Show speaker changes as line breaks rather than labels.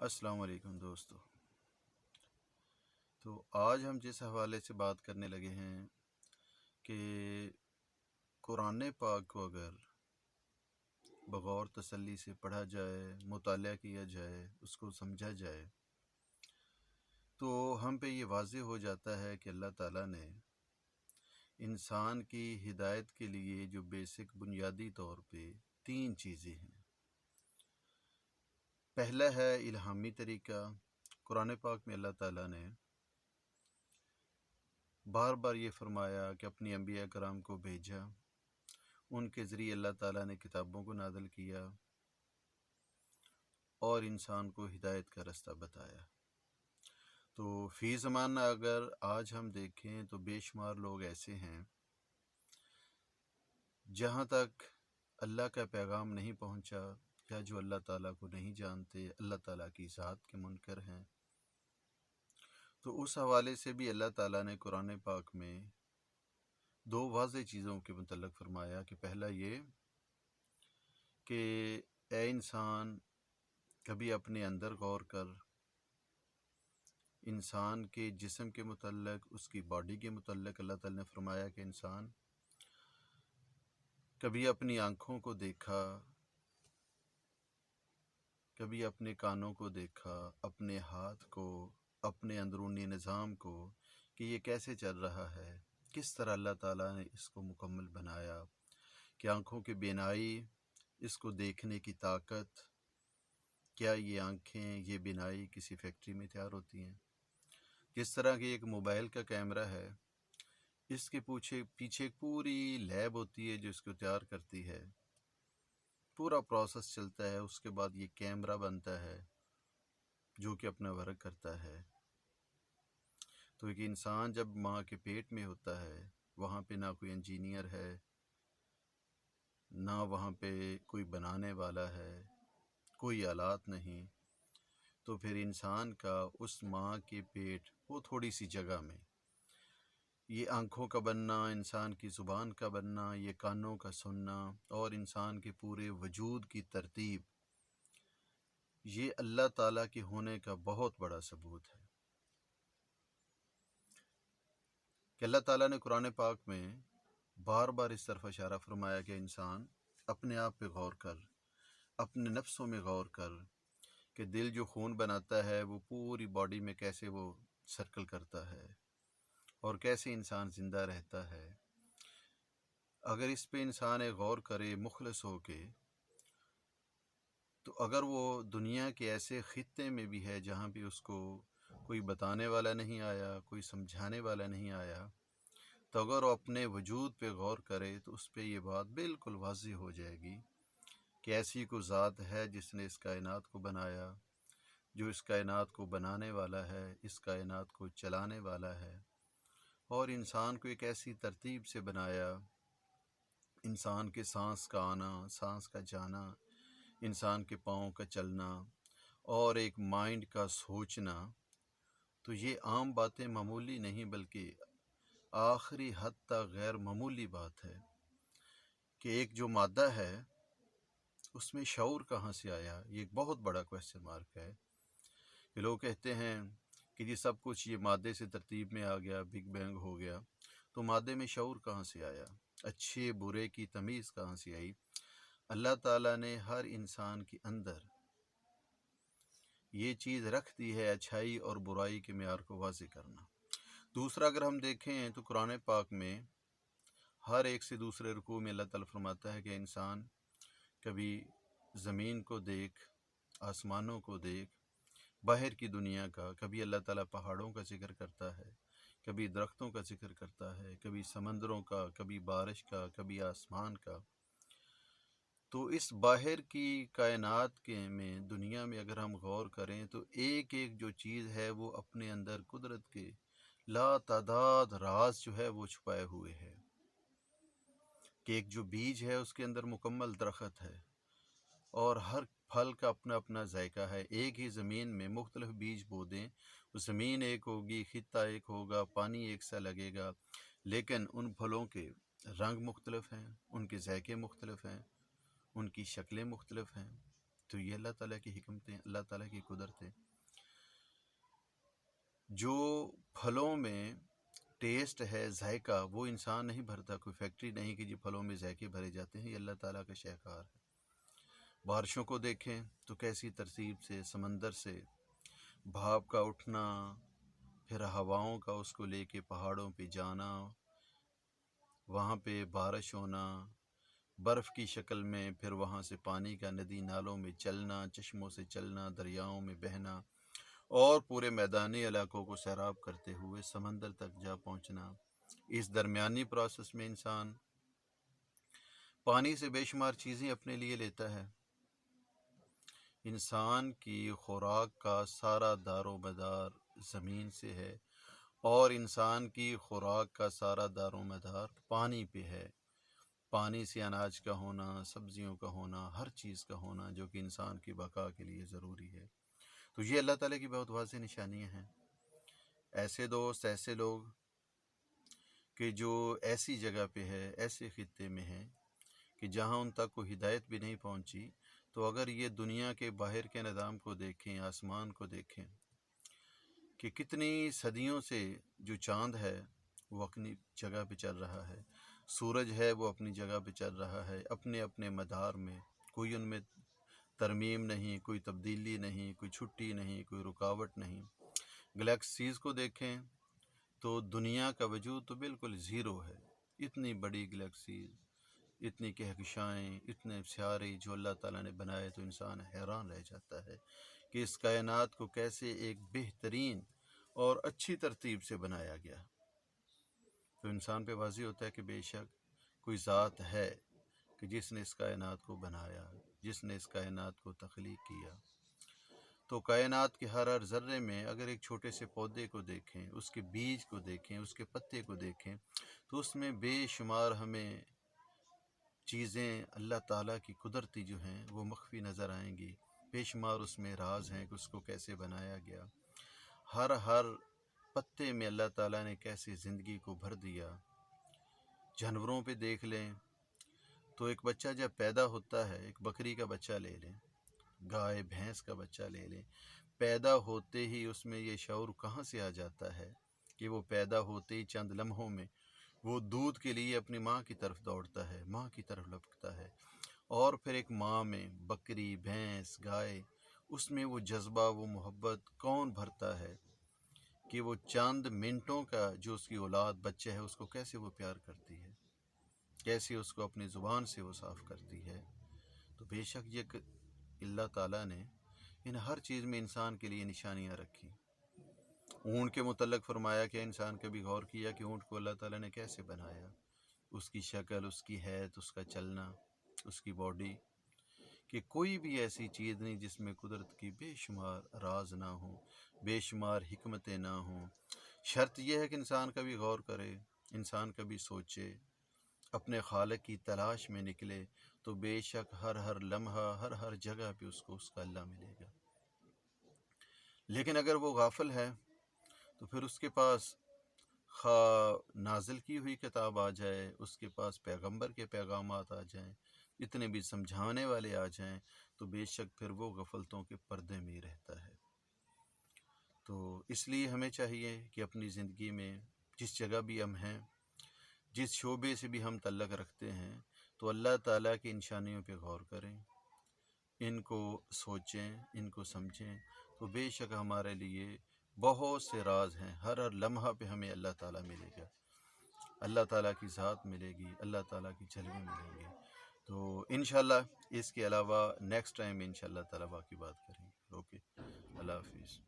السلام علیکم دوستو۔ تو آج ہم جس حوالے سے بات کرنے لگے ہیں کہ قرآن پاک کو اگر بغور تسلی سے پڑھا جائے، مطالعہ کیا جائے، اس کو سمجھا جائے تو ہم پہ یہ واضح ہو جاتا ہے کہ اللہ تعالیٰ نے انسان کی ہدایت کے لیے جو بیسک بنیادی طور پہ 3 چیزیں ہیں۔ پہلا ہے الہامی طریقہ۔ قرآن پاک میں اللہ تعالیٰ نے بار بار یہ فرمایا کہ اپنی انبیاء کرام کو بھیجا، ان کے ذریعے اللہ تعالیٰ نے کتابوں کو نازل کیا اور انسان کو ہدایت کا رستہ بتایا۔ تو فی زمانہ اگر آج ہم دیکھیں تو بے شمار لوگ ایسے ہیں جہاں تک اللہ کا پیغام نہیں پہنچا یا جو اللہ تعالیٰ کو نہیں جانتے، اللہ تعالیٰ کی ذات کے منکر ہیں۔ تو اس حوالے سے بھی اللہ تعالیٰ نے قرآن پاک میں 2 واضح چیزوں کے متعلق فرمایا کہ پہلا یہ کہ اے انسان کبھی اپنے اندر غور کر، انسان کے جسم کے متعلق، اس کی باڈی کے متعلق اللہ تعالیٰ نے فرمایا کہ انسان کبھی اپنی آنکھوں کو دیکھا، کبھی اپنے کانوں کو دیکھا، اپنے ہاتھ کو، اپنے اندرونی نظام کو کہ یہ کیسے چل رہا ہے، کس طرح اللہ تعالیٰ نے اس کو مکمل بنایا، کہ آنکھوں کی بینائی، اس کو دیکھنے کی طاقت، کیا یہ آنکھیں، یہ بینائی کسی فیکٹری میں تیار ہوتی ہیں؟ جس طرح کہ ایک موبائل کا کیمرہ ہے، اس کے پیچھے ایک پوری لیب ہوتی ہے جو اس کو تیار کرتی ہے، پورا پروسیس چلتا ہے، اس کے بعد یہ کیمرہ بنتا ہے جو کہ اپنا ورک کرتا ہے۔ تو ایک انسان جب ماں کے پیٹ میں ہوتا ہے، وہاں پہ نہ کوئی انجینئر ہے، نہ وہاں پہ کوئی بنانے والا ہے، کوئی آلات نہیں، تو پھر انسان کا اس ماں کے پیٹ وہ تھوڑی سی جگہ میں یہ آنکھوں کا بننا، انسان کی زبان کا بننا، یہ کانوں کا سننا اور انسان کے پورے وجود کی ترتیب، یہ اللہ تعالیٰ کے ہونے کا بہت بڑا ثبوت ہے کہ اللہ تعالیٰ نے قرآن پاک میں بار بار اس طرف اشارہ فرمایا کہ انسان اپنے آپ پہ غور کر، اپنے نفسوں میں غور کر کہ دل جو خون بناتا ہے وہ پوری باڈی میں کیسے وہ سرکل کرتا ہے اور کیسے انسان زندہ رہتا ہے۔ اگر اس پہ انسان ایک غور کرے مخلص ہو کے، تو اگر وہ دنیا کے ایسے خطے میں بھی ہے جہاں بھی اس کو کوئی بتانے والا نہیں آیا، کوئی سمجھانے والا نہیں آیا، تو اگر وہ اپنے وجود پہ غور کرے تو اس پہ یہ بات بالکل واضح ہو جائے گی کہ ایسی کوئی ذات ہے جس نے اس کائنات کو بنایا، جو اس کائنات کو بنانے والا ہے، اس کائنات کو چلانے والا ہے، اور انسان کو ایک ایسی ترتیب سے بنایا، انسان کے سانس کا آنا، سانس کا جانا، انسان کے پاؤں کا چلنا اور ایک مائنڈ کا سوچنا، تو یہ عام باتیں معمولی نہیں بلکہ آخری حد تک غیر معمولی بات ہے کہ ایک جو مادہ ہے اس میں شعور کہاں سے آیا۔ یہ ایک بہت بڑا کویسچن مارک ہے کہ لوگ کہتے ہیں کہ یہ سب کچھ یہ مادے سے ترتیب میں آ گیا، بگ بینگ ہو گیا، تو مادے میں شعور کہاں سے آیا، اچھے برے کی تمیز کہاں سے آئی؟ اللہ تعالیٰ نے ہر انسان کے اندر یہ چیز رکھ دی ہے، اچھائی اور برائی کے معیار کو واضح کرنا۔ دوسرا اگر ہم دیکھیں تو قرآن پاک میں ہر ایک سے دوسرے رکوع میں اللہ تعالیٰ فرماتا ہے کہ انسان کبھی زمین کو دیکھ، آسمانوں کو دیکھ، باہر کی دنیا کا، کبھی اللہ تعالیٰ پہاڑوں کا ذکر کرتا ہے، کبھی درختوں کا ذکر کرتا ہے، کبھی سمندروں کا، کبھی بارش کا، کبھی آسمان کا۔ تو اس باہر کی کائنات میں دنیا میں اگر ہم غور کریں تو ایک ایک جو چیز ہے وہ اپنے اندر قدرت کے لا تعداد راز جو ہے وہ چھپائے ہوئے ہے، کہ ایک جو بیج ہے اس کے اندر مکمل درخت ہے اور ہر پھل کا اپنا اپنا ذائقہ ہے۔ ایک ہی زمین میں مختلف بیج بو دیں، زمین ایک ہوگی، خطہ ایک ہوگا، پانی ایک سا لگے گا، لیکن ان پھلوں کے رنگ مختلف ہیں، ان کے ذائقے مختلف ہیں، ان کی شکلیں مختلف ہیں۔ تو یہ اللہ تعالیٰ کی حکمتیں، اللہ تعالیٰ کی قدرتیں. جو پھلوں میں ٹیسٹ ہے، ذائقہ، وہ انسان نہیں بھرتا. کوئی فیکٹری نہیں کہ جی پھلوں میں ذائقے بھرے جاتے ہیں. یہ اللہ تعالیٰ کا شاہکار ہے. بارشوں کو دیکھیں تو کیسی ترتیب سے سمندر سے بھاپ کا اٹھنا، پھر ہواؤں کا اس کو لے کے پہاڑوں پہ جانا، وہاں پہ بارش ہونا برف کی شکل میں، پھر وہاں سے پانی کا ندی نالوں میں چلنا، چشموں سے چلنا، دریاؤں میں بہنا، اور پورے میدانی علاقوں کو سیراب کرتے ہوئے سمندر تک جا پہنچنا. اس درمیانی پروسیس میں انسان پانی سے بے شمار چیزیں اپنے لیے لیتا ہے. انسان کی خوراک کا سارا دار و مدار زمین سے ہے، اور انسان کی خوراک کا سارا دار و مدار پانی پہ ہے. پانی سے اناج کا ہونا، سبزیوں کا ہونا، ہر چیز کا ہونا جو کہ انسان کی بقا کے لیے ضروری ہے. تو یہ اللہ تعالیٰ کی بہت واضح نشانیاں ہیں. ایسے دوست، ایسے لوگ کہ جو ایسی جگہ پہ ہے، ایسے خطے میں ہیں کہ جہاں ان تک کوئی ہدایت بھی نہیں پہنچی، تو اگر یہ دنیا کے باہر کے نظام کو دیکھیں، آسمان کو دیکھیں کہ کتنی صدیوں سے جو چاند ہے وہ اپنی جگہ پہ چل رہا ہے، سورج ہے وہ اپنی جگہ پہ چل رہا ہے، اپنے اپنے مدار میں، کوئی ان میں ترمیم نہیں، کوئی تبدیلی نہیں، کوئی چھٹی نہیں، کوئی رکاوٹ نہیں. گلیکسیز کو دیکھیں تو دنیا کا وجود تو بالکل زیرو ہے. اتنی بڑی گلیکسیز، اتنی کہکشائیں، اتنے سیارے جو اللہ تعالیٰ نے بنائے، تو انسان حیران رہ جاتا ہے کہ اس کائنات کو کیسے ایک بہترین اور اچھی ترتیب سے بنایا گیا. تو انسان پہ واضح ہوتا ہے کہ بے شک کوئی ذات ہے کہ جس نے اس کائنات کو بنایا، جس نے اس کائنات کو تخلیق کیا. تو کائنات کے ہر ذرے میں اگر ایک چھوٹے سے پودے کو دیکھیں، اس کے بیج کو دیکھیں، اس کے پتے کو دیکھیں، تو اس میں بے شمار ہمیں چیزیں اللہ تعالیٰ کی قدرتی جو ہیں وہ مخفی نظر آئیں گی. بے شمار اس میں راز ہیں کہ اس کو کیسے بنایا گیا. ہر پتے میں اللہ تعالیٰ نے کیسے زندگی کو بھر دیا. جانوروں پہ دیکھ لیں تو ایک بچہ جب پیدا ہوتا ہے، ایک بکری کا بچہ لے لیں، گائے بھینس کا بچہ لے لیں، پیدا ہوتے ہی اس میں یہ شعور کہاں سے آ جاتا ہے کہ وہ پیدا ہوتے ہی چند لمحوں میں وہ دودھ کے لیے اپنی ماں کی طرف دوڑتا ہے، ماں کی طرف لپکتا ہے. اور پھر ایک ماں میں بکری، بھینس، گائے، اس میں وہ جذبہ، وہ محبت کون بھرتا ہے کہ وہ چند منٹوں کا جو اس کی اولاد بچہ ہے اس کو کیسے وہ پیار کرتی ہے، کیسے اس کو اپنی زبان سے وہ صاف کرتی ہے. تو بے شک یہ اللہ تعالیٰ نے ان ہر چیز میں انسان کے لیے نشانیاں رکھی. اونٹ کے متعلق فرمایا کہ انسان کبھی غور کیا کہ اونٹ کو اللہ تعالیٰ نے کیسے بنایا، اس کی شکل، اس کی حیت، اس کا چلنا، اس کی باڈی، کہ کوئی بھی ایسی چیز نہیں جس میں قدرت کی بے شمار راز نہ ہوں، بے شمار حکمتیں نہ ہوں. شرط یہ ہے کہ انسان کبھی غور کرے، انسان کبھی سوچے، اپنے خالق کی تلاش میں نکلے، تو بے شک ہر لمحہ، ہر جگہ پہ اس کو اس کا اللہ ملے گا. لیکن اگر وہ غافل ہے تو پھر اس کے پاس خواہ نازل کی ہوئی کتاب آ جائے، اس کے پاس پیغمبر کے پیغامات آ جائیں، اتنے بھی سمجھانے والے آ جائیں، تو بے شک پھر وہ غفلتوں کے پردے میں ہی رہتا ہے. تو اس لیے ہمیں چاہیے کہ اپنی زندگی میں جس جگہ بھی ہم ہیں، جس شعبے سے بھی ہم تعلق رکھتے ہیں، تو اللہ تعالیٰ کی نشانیوں پہ غور کریں، ان کو سوچیں، ان کو سمجھیں. تو بے شک ہمارے لیے بہت سے راز ہیں. ہر لمحہ پہ ہمیں اللہ تعالیٰ ملے گا، اللہ تعالیٰ کی ذات ملے گی، اللہ تعالیٰ کی جلوے ملیں گے. تو انشاءاللہ اس کے علاوہ نیکسٹ ٹائم انشاءاللہ تعالیٰ باقی بات کریں گے. اوکے، اللہ حافظ.